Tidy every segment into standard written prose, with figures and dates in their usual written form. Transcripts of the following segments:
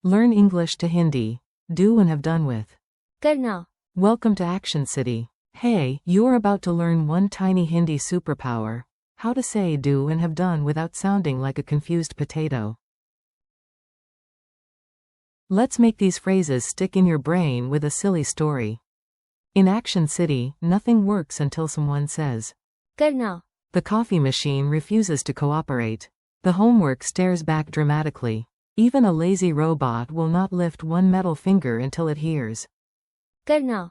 Learn English to Hindi. Do and have done with. करना, Welcome to Action City. Hey, you're about to learn one tiny Hindi superpower. How to say do and have done without sounding like a confused potato. Let's make these phrases stick in your brain with a silly story. In Action City, nothing works until someone says. करना, The coffee machine refuses to cooperate. The homework stares back dramatically. Even a lazy robot will not lift one metal finger until it hears. करना,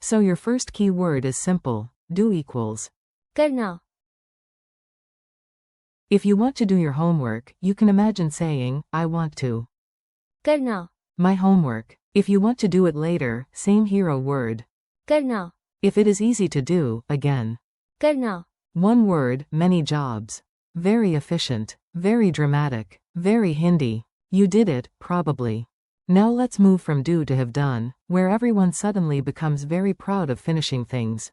So your first key word is simple. Do equals. करना, If you want to do your homework, you can imagine saying, I want to. करना, My homework. If you want to do it later, same hero word. करना, If it is easy to do, again. करना, One word, many jobs. Very efficient. Very dramatic. Very Hindi. You did it, probably. Now let's move from do to have done, where everyone suddenly becomes very proud of finishing things.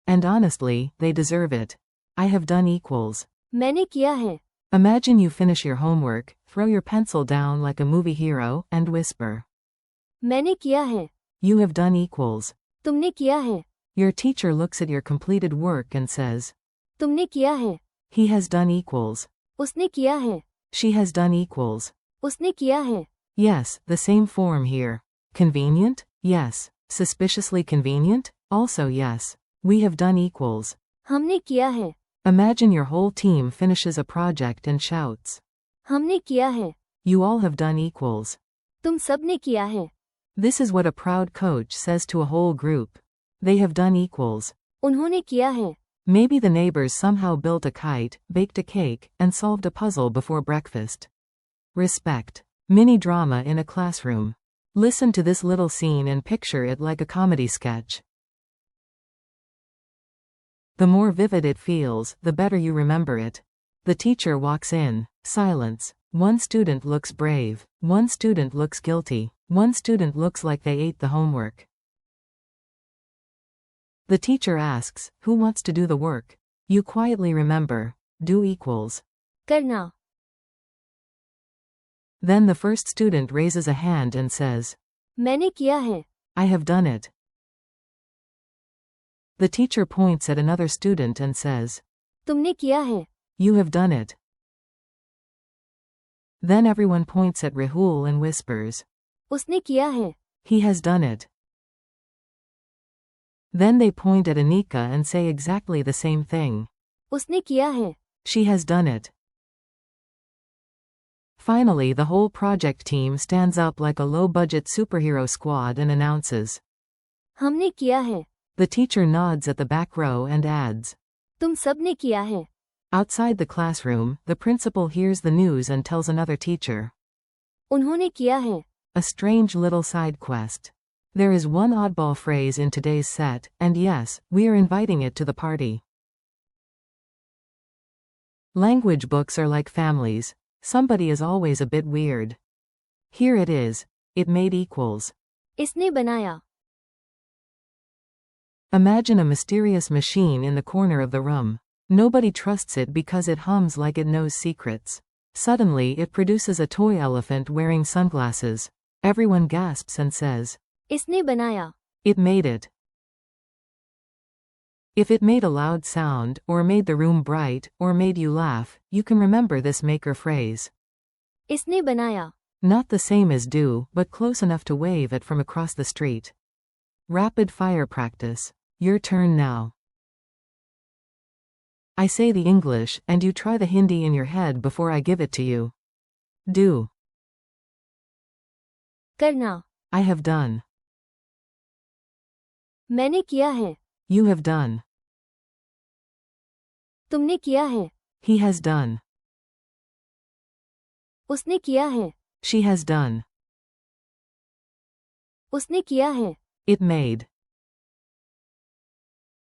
And honestly, they deserve it. I have done equals. मैंने किया है, Imagine you finish your homework, throw your pencil down like a movie hero, and whisper. मैंने किया है, You have done equals. तुमने किया है, Your teacher looks at your completed work and says. तुमने किया है, He has done equals. उसने किया है, She has done equals. उसने किया है, Yes, the same form here. Convenient? Yes. Suspiciously convenient? Also yes. We have done equals. हमने किया है, Imagine your whole team finishes a project and shouts. हमने किया है, You all have done equals. तुम सबने किया है, This is what a proud coach says to a whole group. They have done equals. उन्होंने किया है, Maybe the neighbors somehow built a kite, baked a cake, and solved a puzzle before breakfast. Respect. Mini drama in a classroom. Listen to this little scene and picture it like a comedy sketch. The more vivid it feels, the better you remember it. The teacher walks in. Silence. One student looks brave. One student looks guilty. One student looks like they ate the homework. The teacher asks, who wants to do the work? You quietly remember. Do equals. करना, Then the first student raises a hand and says. मैंने किया है, I have done it. The teacher points at another student and says. तुमने किया है, You have done it. Then everyone points at Rahul and whispers. उसने किया है, He has done it. Then they point at Anika and say exactly the same thing. उसने किया है, She has done it. Finally, the whole project team stands up like a low-budget superhero squad and announces. हमने किया है, The teacher nods at the back row and adds. तुम सबने किया है, Outside the classroom, the principal hears the news and tells another teacher. उन्होंने किया है, A strange little side quest. There is one oddball phrase in today's set, and yes, we are inviting it to the party. Language books are like families. Somebody is always a bit weird. Here it is. It made equals. इसने बनाया, Imagine a mysterious machine in the corner of the room. Nobody trusts it because it hums like it knows secrets. Suddenly it produces a toy elephant wearing sunglasses. Everyone gasps and says. इसने बनाया, It made it. If it made a loud sound, or made the room bright, or made you laugh, you can remember this maker phrase. इसने बनाया, Not the same as do, but close enough to wave it from across the street. Rapid fire practice. Your turn now. I say the English, and you try the Hindi in your head before I give it to you. Do. करना, I have done. मैंने किया है, You have done. तुमने किया है, He has done. उसने किया है, She has done. उसने किया है, It made.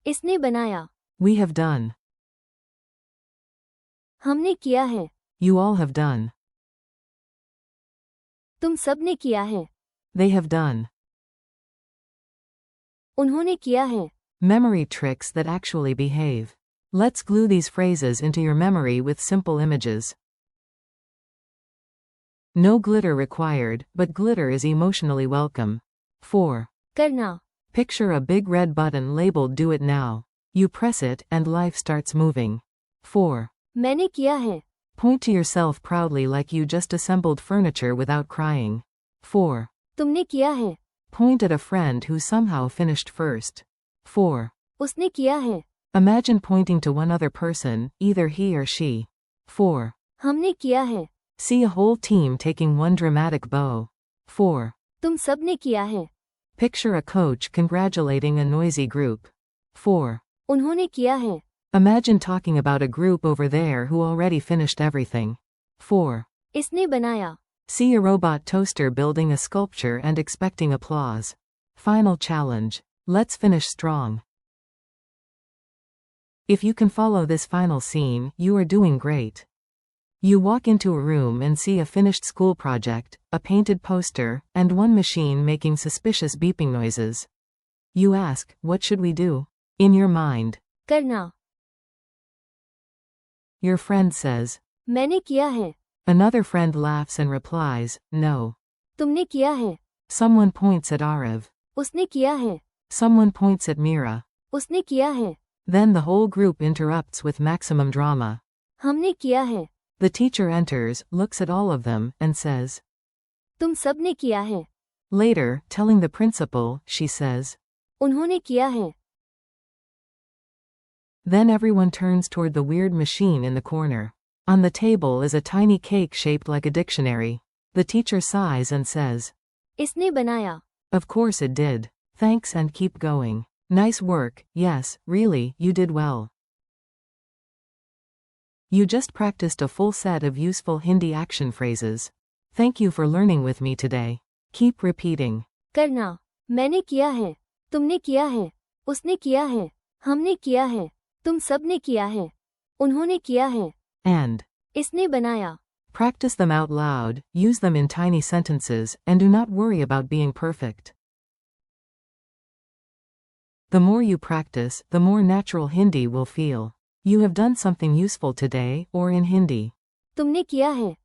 इसने बनाया, We have done. हमने किया है, You all have done. तुम सबने किया है, They have done. उन्होंने किया है, Memory tricks that actually behave. Let's glue these phrases into your memory with simple images. No glitter required, but glitter is emotionally welcome. 4. करना, Picture a big red button labeled Do It Now. You press it, and life starts moving. 4. मैंने किया है, Point to yourself proudly like you just assembled furniture without crying. 4. तुमने किया है, Point at a friend who somehow finished first. 4. उसने किया है, Imagine pointing to one other person, either he or she. 4. हमने किया है, See a whole team taking one dramatic bow. 4. तुम सब ने किया है, Picture a coach congratulating a noisy group. 4. उन्होंने किया है, Imagine talking about a group over there who already finished everything. 4. इसने बनाया, See a robot toaster building a sculpture and expecting applause. Final challenge. Let's finish strong. If you can follow this final scene, you are doing great. You walk into a room and see a finished school project, a painted poster, and one machine making suspicious beeping noises. You ask, what should we do? In your mind. करना, Your friend says. मैंने किया है, Another friend laughs and replies, no. तुमने किया है, Someone points at Arav. उसने किया है, Someone points at Mira. उसने किया है, Then the whole group interrupts with maximum drama. हमने किया है, The teacher enters, looks at all of them, and says. तुम सब ने किया है, Later, telling the principal, she says. उन्होंने किया है, Then everyone turns toward the weird machine in the corner. On the table is a tiny cake shaped like a dictionary. The teacher sighs and says. इसने बनाया, Of course it did. Thanks and keep going. Nice work, yes, really, you did well. You just practiced a full set of useful Hindi action phrases. Thank you for learning with me today. Keep repeating. करना, मैंने किया है, तुमने किया है, उसने किया है, हमने किया है, तुम सब ने किया है, उन्होंने किया है, And. इसने बनाया, Practice them out loud, use them in tiny sentences, and do not worry about being perfect. The more you practice, the more natural Hindi will feel. You have done something useful today, or in Hindi. तुमने किया है,